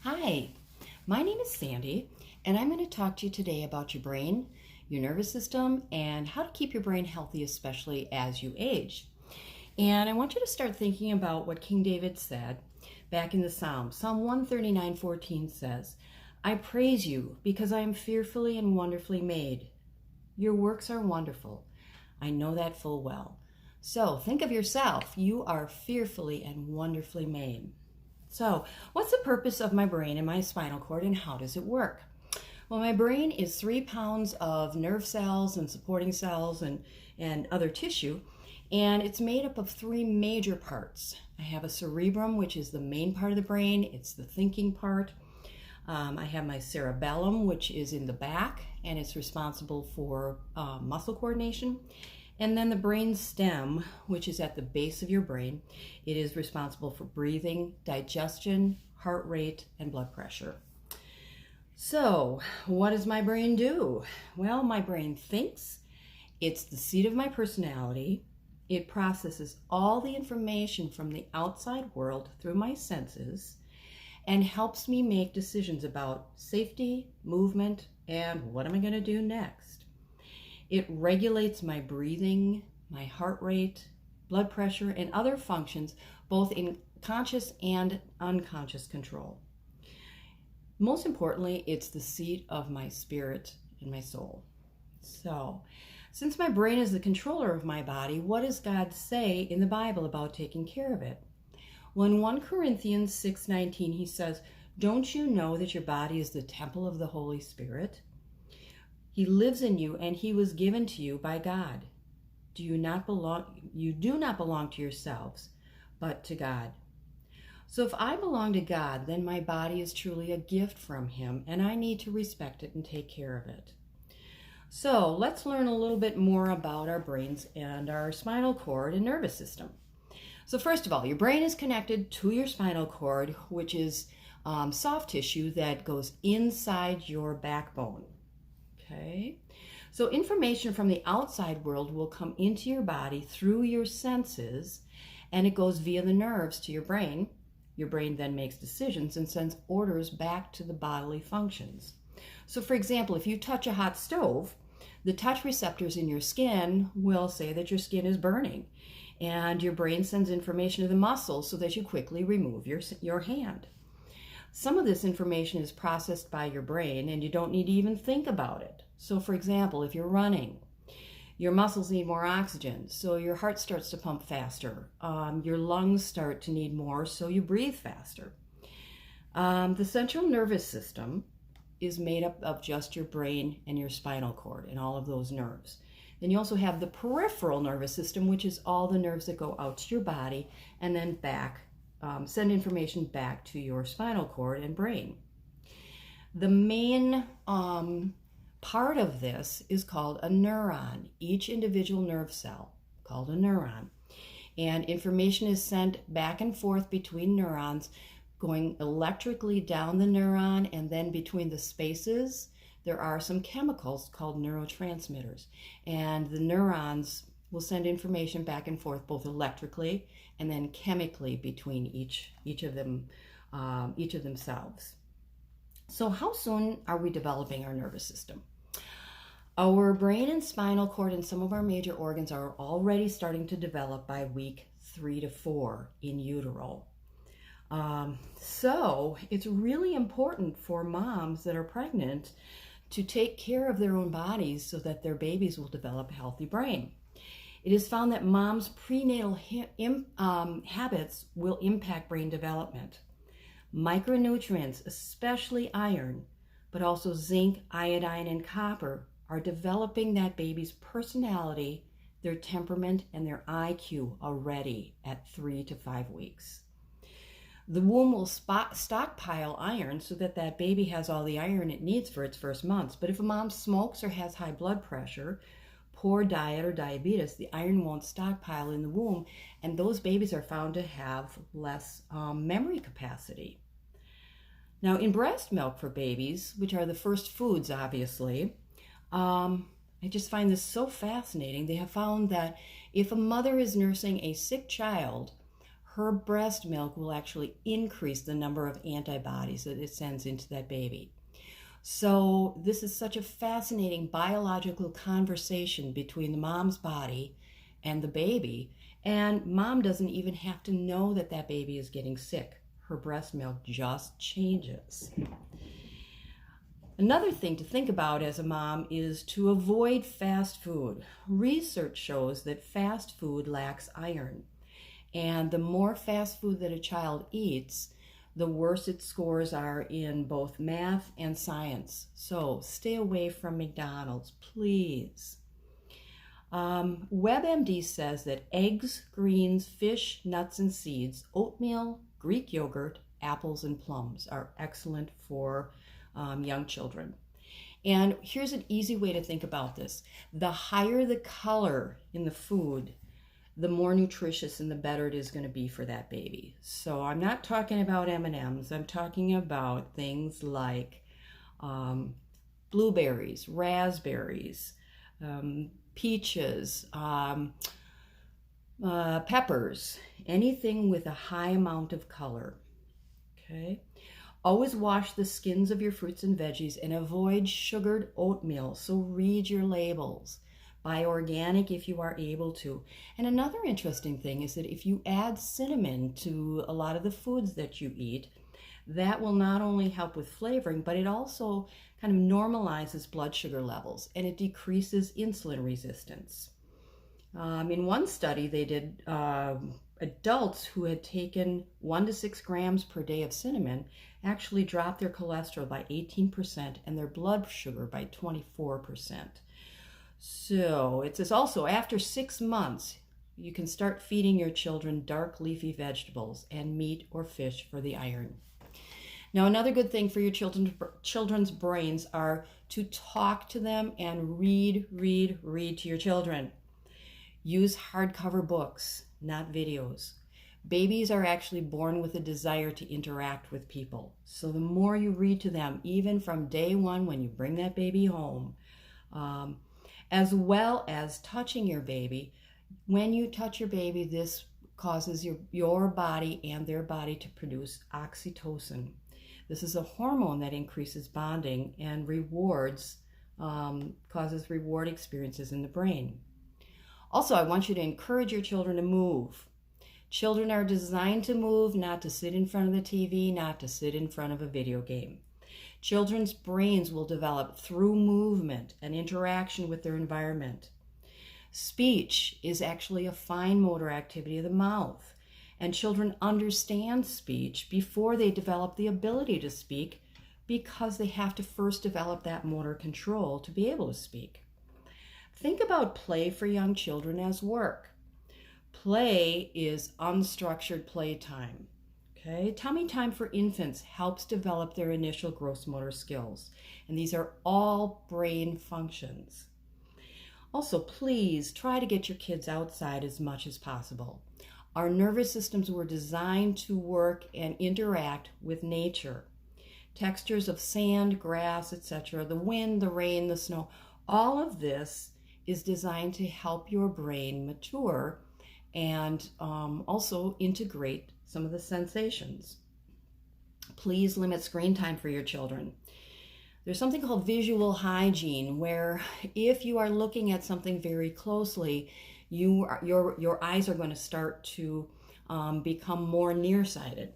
Hi, my name is Sandy, and I'm going to talk to you today about your brain, your nervous system, and how to keep your brain healthy, especially as you age. And I want you to start thinking about what King David said back in the Psalms. Psalm 139:14 says, I praise you because I am fearfully and wonderfully made. Your works are wonderful. I know that full well. So think of yourself. You are fearfully and wonderfully made. So, what's the purpose of my brain and my spinal cord, and how does it work? Well, my brain is 3 pounds of nerve cells and supporting cells and other tissue, and it's made up of three major parts. I have a cerebrum, which is the main part of the brain, it's the thinking part. I have my cerebellum, which is in the back, and it's responsible for muscle coordination. And then the brain stem, which is at the base of your brain, it is responsible for breathing, digestion, heart rate, and blood pressure. So, what does my brain do? Well, my brain thinks. It's the seat of my personality. It processes all the information from the outside world through my senses and helps me make decisions about safety, movement, and what am I going to do next. It regulates my breathing, my heart rate, blood pressure, and other functions, both in conscious and unconscious control. Most importantly, it's the seat of my spirit and my soul. So, since my brain is the controller of my body, what does God say in the Bible about taking care of it? Well, in 1 Corinthians 6:19, he says, don't you know that your body is the temple of the Holy Spirit? He lives in you, and he was given to you by God. You do not belong to yourselves, but to God. So if I belong to God, then my body is truly a gift from him, and I need to respect it and take care of it. So let's learn a little bit more about our brains and our spinal cord and nervous system. So first of all, your brain is connected to your spinal cord, which is soft tissue that goes inside your backbone. Okay, so information from the outside world will come into your body through your senses, and it goes via the nerves to your brain. Your brain then makes decisions and sends orders back to the bodily functions. So for example, if you touch a hot stove, the touch receptors in your skin will say that your skin is burning, and your brain sends information to the muscles so that you quickly remove your hand. Some of this information is processed by your brain, and you don't need to even think about it. So for example, if you're running, your muscles need more oxygen, so your heart starts to pump faster. Your lungs start to need more, so you breathe faster. The central nervous system is made up of just your brain and your spinal cord and all of those nerves. Then you also have the peripheral nervous system, which is all the nerves that go out to your body and then back, send information back to your spinal cord and brain. The main part of this is called a neuron. Each individual nerve cell called a neuron. And information is sent back and forth between neurons, going electrically down the neuron, and then between the spaces there are some chemicals called neurotransmitters. And the neurons will send information back and forth both electrically and then chemically between each of themselves. So how soon are we developing our nervous system? Our brain and spinal cord and some of our major organs are already starting to develop by week 3 to 4 in utero. So it's really important for moms that are pregnant to take care of their own bodies so that their babies will develop a healthy brain. It is found that moms' prenatal habits will impact brain development. Micronutrients, especially iron, but also zinc, iodine, and copper, are developing that baby's personality, their temperament, and their IQ already at 3 to 5 weeks. The womb will stockpile iron so that that baby has all the iron it needs for its first months. But if a mom smokes or has high blood pressure, poor diet, or diabetes, the iron won't stockpile in the womb, and those babies are found to have less memory capacity. Now, in breast milk for babies, which are the first foods, obviously, I just find this so fascinating. They have found that if a mother is nursing a sick child, her breast milk will actually increase the number of antibodies that it sends into that baby. So this is such a fascinating biological conversation between the mom's body and the baby. And mom doesn't even have to know that that baby is getting sick. Her breast milk just changes. Another thing to think about as a mom is to avoid fast food. Research shows that fast food lacks iron. And the more fast food that a child eats, the worse its scores are in both math and science. So stay away from McDonald's, please. WebMD says that eggs, greens, fish, nuts, and seeds, oatmeal, Greek yogurt, apples, and plums are excellent for young children. And here's an easy way to think about this. The higher the color in the food, the more nutritious and the better it is going to be for that baby. So I'm not talking about M&Ms. I'm talking about things like blueberries, raspberries, peaches, peppers, anything with a high amount of color. Okay. Always wash the skins of your fruits and veggies and avoid sugared oatmeal. So read your labels. Buy organic if you are able to. And another interesting thing is that if you add cinnamon to a lot of the foods that you eat, that will not only help with flavoring, but it also kind of normalizes blood sugar levels and it decreases insulin resistance. In one study, they did adults who had taken 1 to 6 grams per day of cinnamon actually dropped their cholesterol by 18% and their blood sugar by 24%. So it says also after 6 months, you can start feeding your children dark leafy vegetables and meat or fish for the iron. Now, another good thing for your children's brains are to talk to them and read to your children. Use hardcover books, not videos. Babies are actually born with a desire to interact with people. So the more you read to them, even from day one when you bring that baby home, as well as touching your baby. When you touch your baby, this causes your body and their body to produce oxytocin. This is a hormone that increases bonding and causes reward experiences in the brain. Also, I want you to encourage your children to move. Children are designed to move, not to sit in front of the TV, not to sit in front of a video game. Children's brains will develop through movement and interaction with their environment. Speech is actually a fine motor activity of the mouth, and children understand speech before they develop the ability to speak because they have to first develop that motor control to be able to speak. Think about play for young children as work. Play is unstructured playtime. Okay? Tummy time for infants helps develop their initial gross motor skills, and these are all brain functions. Also, please try to get your kids outside as much as possible. Our nervous systems were designed to work and interact with nature. Textures of sand, grass, etc., the wind, the rain, the snow, all of this is designed to help your brain mature and also integrate some of the sensations. Please limit screen time for your children. There's something called visual hygiene, where if you are looking at something very closely, your eyes are going to start to become more nearsighted.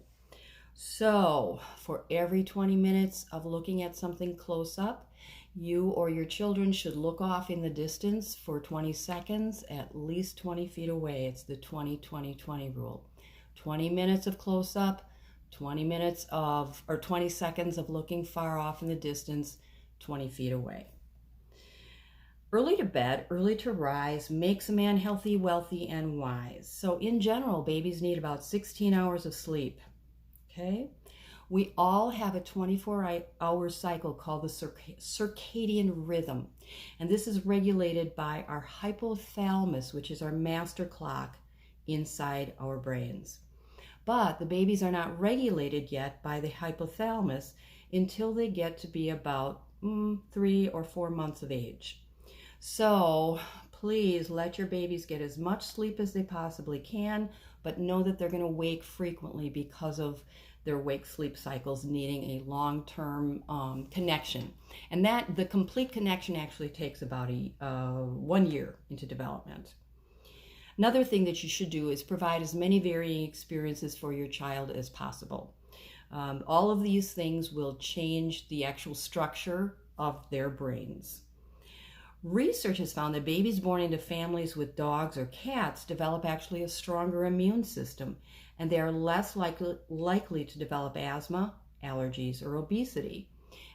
So for every 20 minutes of looking at something close up, you or your children should look off in the distance for 20 seconds, at least 20 feet away. It's the 20-20-20 rule. 20 minutes of close up, 20 seconds of looking far off in the distance, 20 feet away. Early to bed, early to rise makes a man healthy, wealthy, and wise. So in general, babies need about 16 hours of sleep. Okay? We all have a 24-hour cycle called the circadian rhythm. And this is regulated by our hypothalamus, which is our master clock inside our brains. But the babies are not regulated yet by the hypothalamus until they get to be about 3 or 4 months of age. So please let your babies get as much sleep as they possibly can. but know that they're going to wake frequently because of their wake-sleep cycles needing a long-term connection. And that the complete connection actually takes about 1 year into development. Another thing that you should do is provide as many varying experiences for your child as possible. All of these things will change the actual structure of their brains. Research has found that babies born into families with dogs or cats develop actually a stronger immune system, and they are less likely to develop asthma, allergies, or obesity.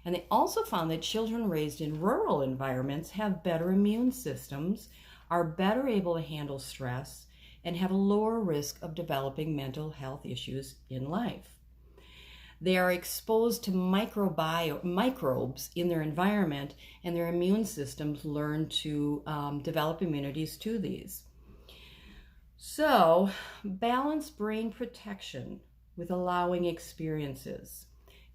And they also found that children raised in rural environments have better immune systems, are better able to handle stress, and have a lower risk of developing mental health issues in life. They are exposed to microbes in their environment, and their immune systems learn to develop immunities to these. So, balance brain protection with allowing experiences.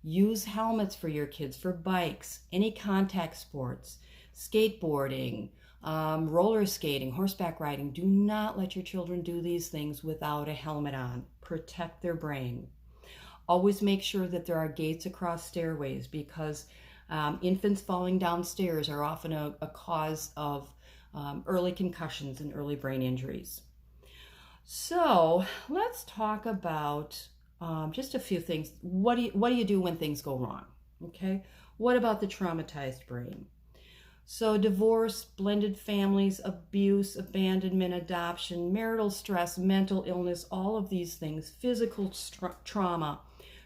Use helmets for your kids for bikes, any contact sports, skateboarding, roller skating, horseback riding. Do not let your children do these things without a helmet on. Protect their brain. Always make sure that there are gates across stairways, because infants falling downstairs are often a cause of early concussions and early brain injuries. So let's talk about just a few things. What do you do when things go wrong? Okay. What about the traumatized brain? So divorce, blended families, abuse, abandonment, adoption, marital stress, mental illness, all of these things, physical trauma,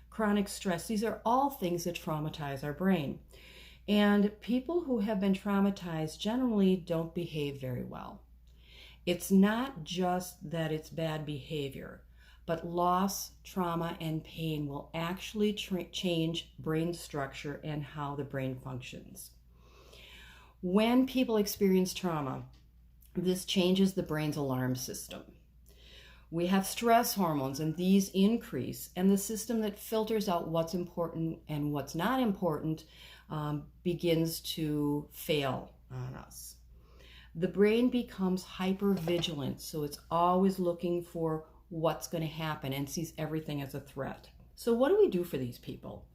chronic stress, these are all things that traumatize our brain. And people who have been traumatized generally don't behave very well. It's not just that it's bad behavior, but loss, trauma, and pain will actually change brain structure and how the brain functions. When people experience trauma, this changes the brain's alarm system. We have stress hormones, and these increase, and the system that filters out what's important and what's not important begins to fail on us. The brain becomes hypervigilant, so it's always looking for what's going to happen and sees everything as a threat. So what do we do for these people?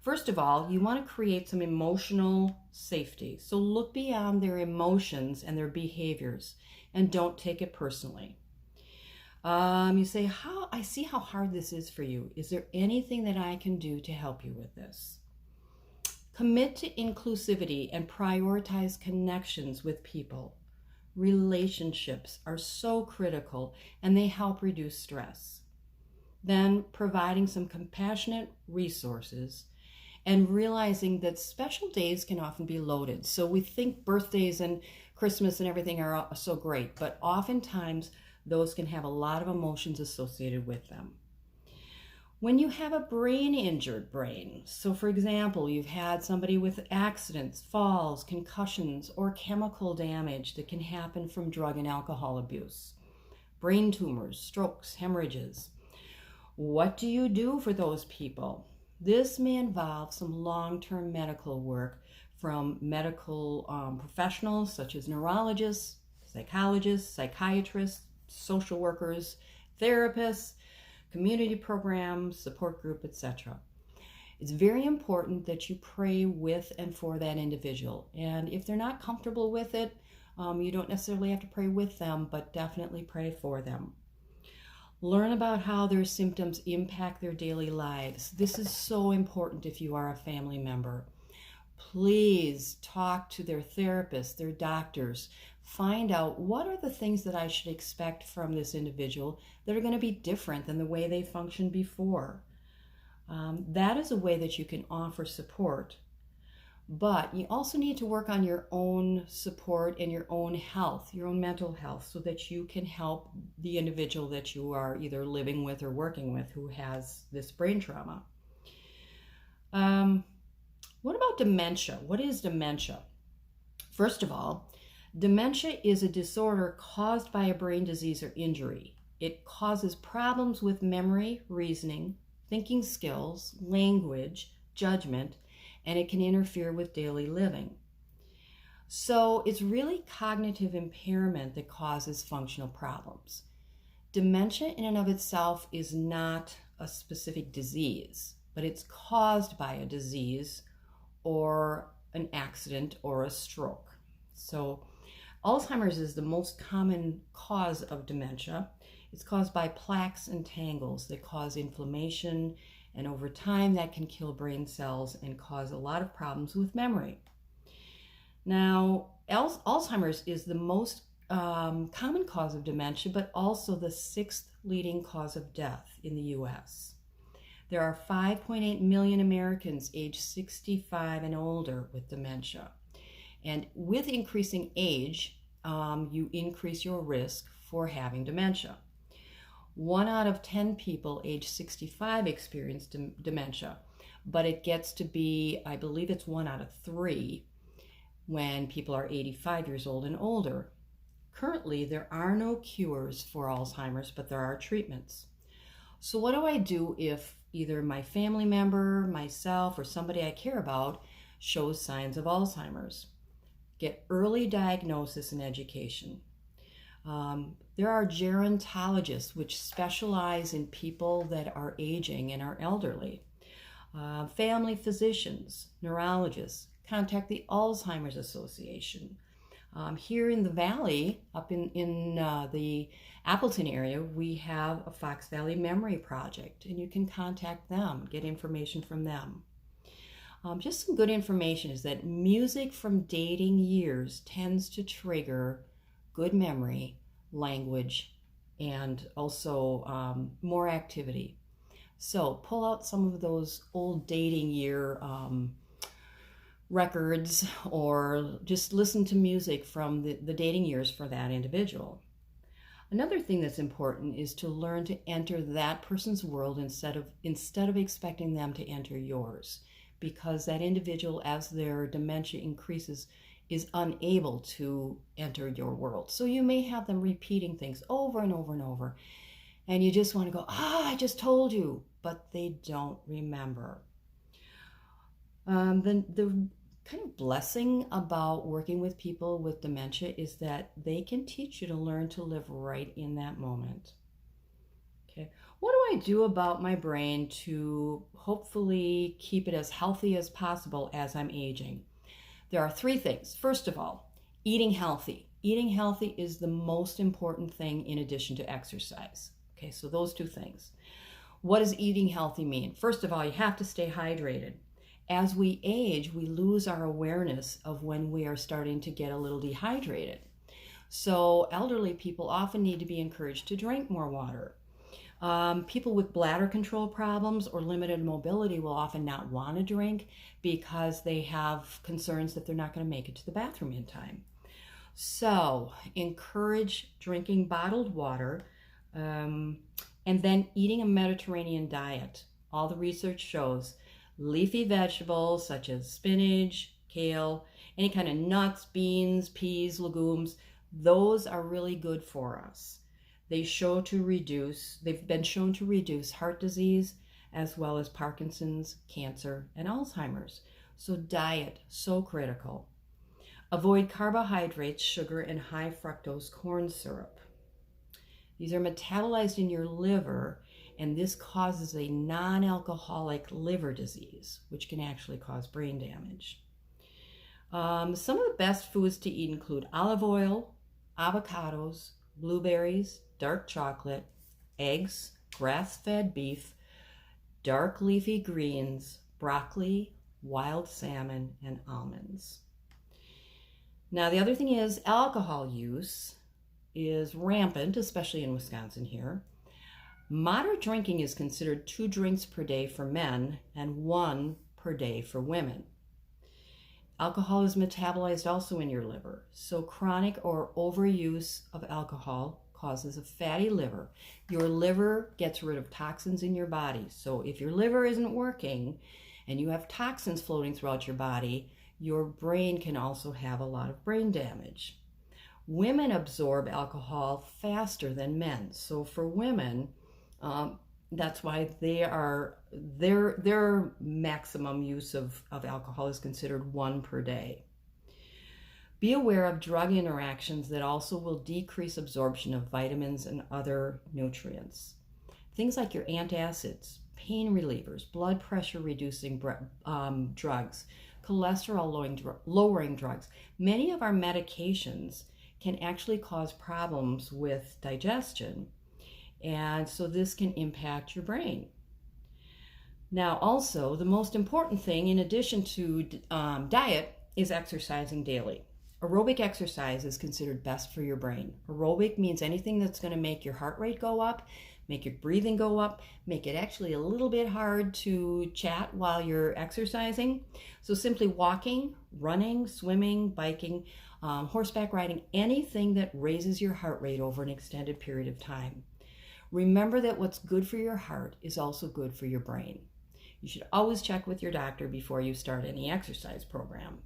First of all, you want to create some emotional safety. So look beyond their emotions and their behaviors and don't take it personally. You say, I see how hard this is for you. Is there anything that I can do to help you with this? Commit to inclusivity and prioritize connections with people. Relationships are so critical, and they help reduce stress. Then providing some compassionate resources and realizing that special days can often be loaded. So we think birthdays and Christmas and everything are so great, but oftentimes those can have a lot of emotions associated with them. When you have a injured brain, so for example, you've had somebody with accidents, falls, concussions, or chemical damage that can happen from drug and alcohol abuse, brain tumors, strokes, hemorrhages, what do you do for those people? This may involve some long-term medical work from medical professionals such as neurologists, psychologists, psychiatrists, social workers, therapists, community programs, support group, etc. It's very important that you pray with and for that individual. And if they're not comfortable with it, you don't necessarily have to pray with them, but definitely pray for them. Learn about how their symptoms impact their daily lives. This is so important if you are a family member. Please talk to their therapists, their doctors. Find out what are the things that I should expect from this individual that are going to be different than the way they functioned before. That is a way that you can offer support. But you also need to work on your own support and your own health, your own mental health, so that you can help the individual that you are either living with or working with who has this brain trauma. What about dementia? What is dementia? First of all, dementia is a disorder caused by a brain disease or injury. It causes problems with memory, reasoning, thinking skills, language, judgment, and it can interfere with daily living. So it's really cognitive impairment that causes functional problems. Dementia in and of itself is not a specific disease, but it's caused by a disease or an accident or a stroke. So Alzheimer's is the most common cause of dementia. It's caused by plaques and tangles that cause inflammation, and over time that can kill brain cells and cause a lot of problems with memory. Now, Alzheimer's is the most common cause of dementia, but also the sixth leading cause of death in the U.S. There are 5.8 million Americans aged 65 and older with dementia. And with increasing age, you increase your risk for having dementia. 1 out of 10 people age 65 experience dementia, but it gets to be, I believe it's 1 out of 3 when people are 85 years old and older. Currently, there are no cures for Alzheimer's, but there are treatments. So what do I do if either my family member, myself, or somebody I care about shows signs of Alzheimer's? Get early diagnosis and education. There are gerontologists which specialize in people that are aging and are elderly. Family physicians, neurologists, contact the Alzheimer's Association. Here in the Valley, up in the Appleton area, we have a Fox Valley Memory Project, and you can contact them, get information from them. Just some good information is that music from dating years tends to trigger good memory, language, and also more activity. So pull out some of those old dating year records, or just listen to music from the dating years for that individual. Another thing that's important is to learn to enter that person's world instead of expecting them to enter yours, because that individual, as their dementia increases, is unable to enter your world. So you may have them repeating things over and over and over, and you just want to go, I just told you, but they don't remember. The kind of blessing about working with people with dementia is that they can teach you to learn to live right in that moment. Okay, what do I do about my brain to hopefully keep it as healthy as possible as I'm aging? There are 3 things. First of all, eating healthy. Eating healthy is the most important thing in addition to exercise. Okay, so those 2 things. What does eating healthy mean? First of all, you have to stay hydrated. As we age, we lose our awareness of when we are starting to get a little dehydrated. So elderly people often need to be encouraged to drink more water. People with bladder control problems or limited mobility will often not want to drink because they have concerns that they're not going to make it to the bathroom in time. So encourage drinking bottled water, and then eating a Mediterranean diet. All the research shows leafy vegetables such as spinach, kale, any kind of nuts, beans, peas, legumes, those are really good for us. They've been shown to reduce heart disease as well as Parkinson's, cancer, and Alzheimer's. So diet, so critical. Avoid carbohydrates, sugar, and high fructose corn syrup. These are metabolized in your liver, and this causes a non-alcoholic liver disease, which can actually cause brain damage. Some of the best foods to eat include olive oil, avocados, blueberries, dark chocolate, eggs, grass-fed beef, dark leafy greens, broccoli, wild salmon, and almonds. Now, the other thing is alcohol use is rampant, especially in Wisconsin here. Moderate drinking is considered 2 drinks per day for men and 1 per day for women. Alcohol is metabolized also in your liver, so chronic or overuse of alcohol causes a fatty liver. Your liver gets rid of toxins in your body. So if your liver isn't working and you have toxins floating throughout your body, your brain can also have a lot of brain damage. Women absorb alcohol faster than men. So for women, that's why their maximum use of alcohol is considered 1 per day. Be aware of drug interactions that also will decrease absorption of vitamins and other nutrients. Things like your antacids, pain relievers, blood pressure reducing drugs, cholesterol lowering drugs. Many of our medications can actually cause problems with digestion, and so this can impact your brain. Now, also, the most important thing in addition to diet is exercising daily. Aerobic exercise is considered best for your brain. Aerobic means anything that's going to make your heart rate go up, make your breathing go up, make it actually a little bit hard to chat while you're exercising. So simply walking, running, swimming, biking, horseback riding, anything that raises your heart rate over an extended period of time. Remember that what's good for your heart is also good for your brain. You should always check with your doctor before you start any exercise program.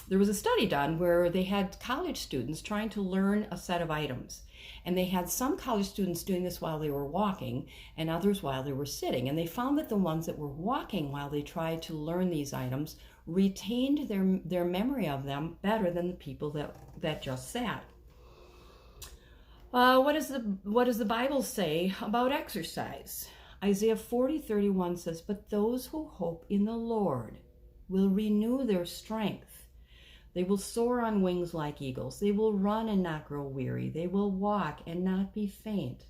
There was a study done where they had college students trying to learn a set of items. And they had some college students doing this while they were walking and others while they were sitting. And they found that the ones that were walking while they tried to learn these items retained their memory of them better than the people that just sat. What does the Bible say about exercise? Isaiah 40:31 says, "But those who hope in the Lord will renew their strength. They will soar on wings like eagles. They will run and not grow weary. They will walk and not be faint."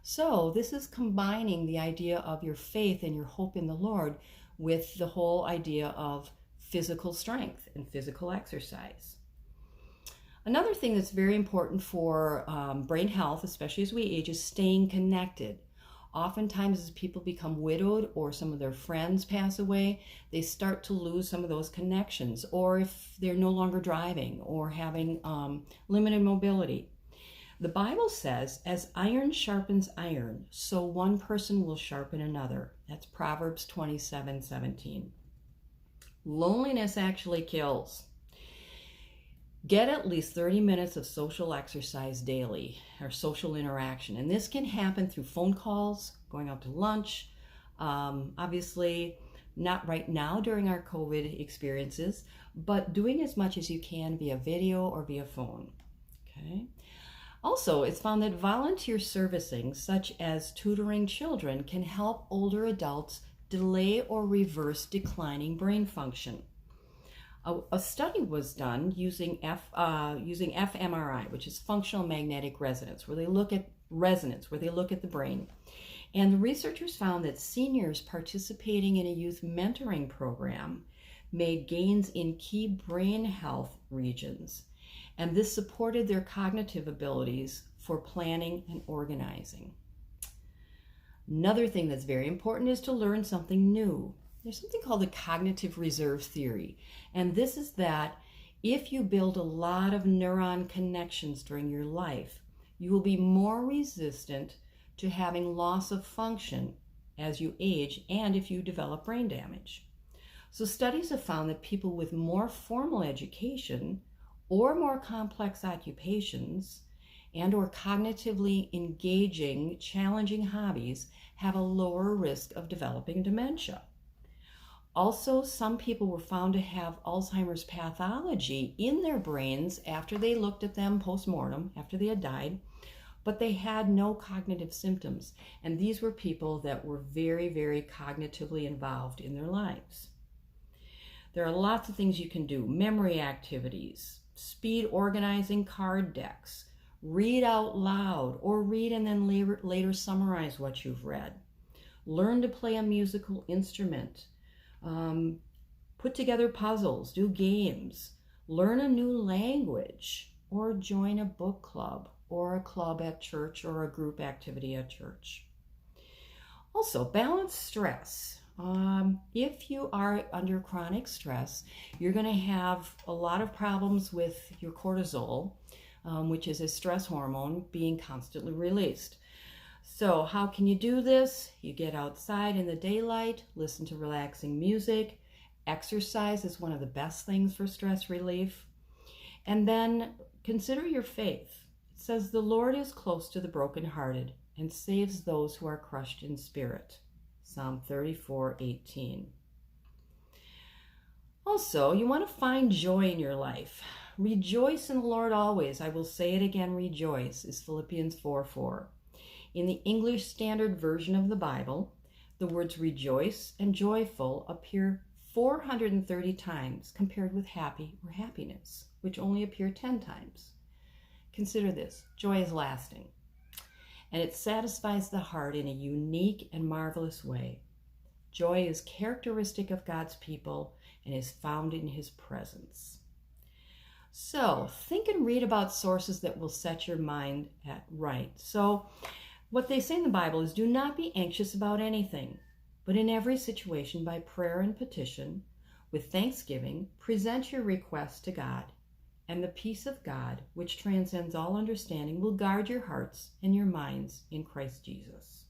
So this is combining the idea of your faith and your hope in the Lord with the whole idea of physical strength and physical exercise. Another thing that's very important for brain health, especially as we age, is staying connected. Oftentimes, as people become widowed or some of their friends pass away, they start to lose some of those connections, or if they're no longer driving or having limited mobility. The Bible says, "As iron sharpens iron, so one person will sharpen another." That's Proverbs 27:17. Loneliness actually kills. Get at least 30 minutes of social exercise daily, or social interaction. And this can happen through phone calls, going out to lunch, obviously not right now during our COVID experiences, but doing as much as you can via video or via phone. Okay. Also, it's found that volunteer servicing, such as tutoring children, can help older adults delay or reverse declining brain function. A study was done using fMRI, which is functional magnetic resonance, where they look at the brain. And the researchers found that seniors participating in a youth mentoring program made gains in key brain health regions, and this supported their cognitive abilities for planning and organizing. Another thing that's very important is to learn something new. There's something called the cognitive reserve theory, and this is that if you build a lot of neuron connections during your life, you will be more resistant to having loss of function as you age and if you develop brain damage. So studies have found that people with more formal education or more complex occupations and or cognitively engaging, challenging hobbies have a lower risk of developing dementia. Also, some people were found to have Alzheimer's pathology in their brains after they looked at them post-mortem, after they had died, but they had no cognitive symptoms. And these were people that were very, very cognitively involved in their lives. There are lots of things you can do. Memory activities, speed organizing card decks, read out loud, or read and then later summarize what you've read. Learn to play a musical instrument. Put together puzzles, do games, learn a new language, or join a book club or a club at church or a group activity at church. Also, balance stress. If you are under chronic stress, you're going to have a lot of problems with your cortisol, which is a stress hormone, being constantly released. So how can you do this? You get outside in the daylight, listen to relaxing music. Exercise is one of the best things for stress relief. And then consider your faith. It says, "The Lord is close to the brokenhearted and saves those who are crushed in spirit." Psalm 34:18. Also, you want to find joy in your life. Rejoice in the Lord always. I will say it again, rejoice, is Philippians 4:4. In the English Standard Version of the Bible, the words rejoice and joyful appear 430 times compared with happy or happiness, which only appear 10 times. Consider this: joy is lasting, and it satisfies the heart in a unique and marvelous way. Joy is characteristic of God's people and is found in His presence. So, think and read about sources that will set your mind right. So, what they say in the Bible is, do not be anxious about anything, but in every situation, by prayer and petition, with thanksgiving, present your requests to God, and the peace of God, which transcends all understanding, will guard your hearts and your minds in Christ Jesus.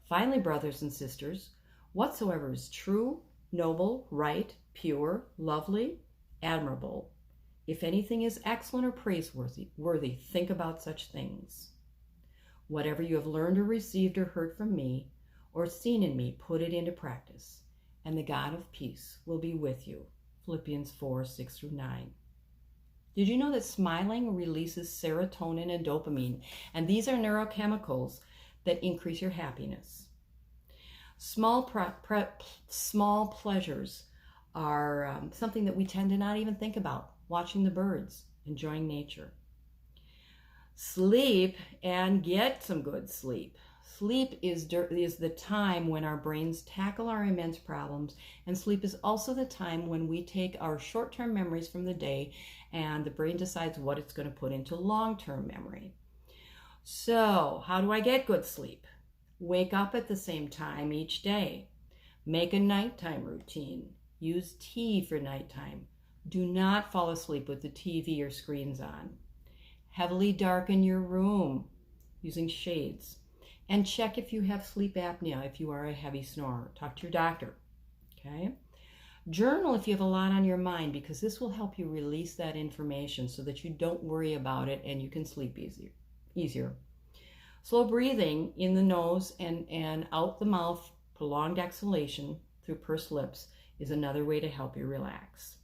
Finally, brothers and sisters, whatsoever is true, noble, right, pure, lovely, admirable, if anything is excellent or praiseworthy, think about such things. Whatever you have learned or received or heard from me or seen in me, put it into practice, and the God of peace will be with you. Philippians 4:6-9. Did you know that smiling releases serotonin and dopamine? And these are neurochemicals that increase your happiness. Small pleasures are something that we tend to not even think about. Watching the birds, enjoying nature. Sleep, and get some good sleep. Sleep is the time when our brains tackle our immense problems, and sleep is also the time when we take our short-term memories from the day and the brain decides what it's going to put into long-term memory. So, how do I get good sleep? Wake up at the same time each day. Make a nighttime routine. Use tea for nighttime. Do not fall asleep with the TV or screens on. Heavily darken your room using shades. And check if you have sleep apnea, if you are a heavy snorer. Talk to your doctor. Okay? Journal if you have a lot on your mind, because this will help you release that information so that you don't worry about it and you can sleep easier. Slow breathing in the nose and out the mouth, prolonged exhalation through pursed lips is another way to help you relax.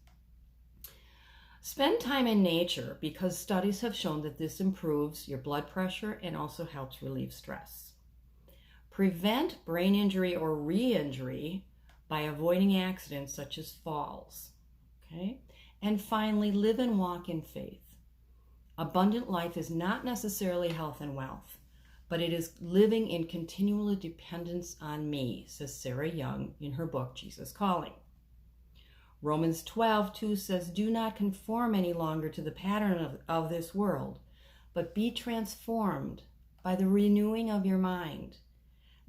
Spend time in nature, because studies have shown that this improves your blood pressure and also helps relieve stress. Prevent brain injury or re-injury by avoiding accidents such as falls. Okay? And finally, live and walk in faith. Abundant life is not necessarily health and wealth, but it is living in continual dependence on me, says Sarah Young in her book, Jesus Calling. Romans 12:2 says, do not conform any longer to the pattern of this world, but be transformed by the renewing of your mind.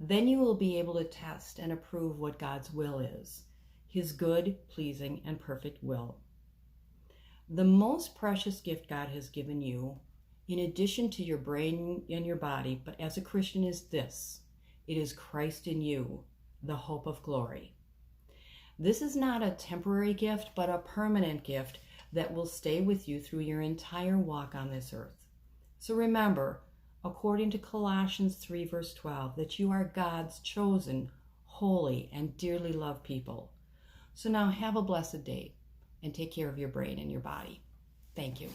Then you will be able to test and approve what God's will is, His good, pleasing, and perfect will. The most precious gift God has given you, in addition to your brain and your body, but as a Christian, is this: it is Christ in you, the hope of glory. This is not a temporary gift, but a permanent gift that will stay with you through your entire walk on this earth. So remember, according to Colossians 3:12, that you are God's chosen, holy, and dearly loved people. So now have a blessed day and take care of your brain and your body. Thank you.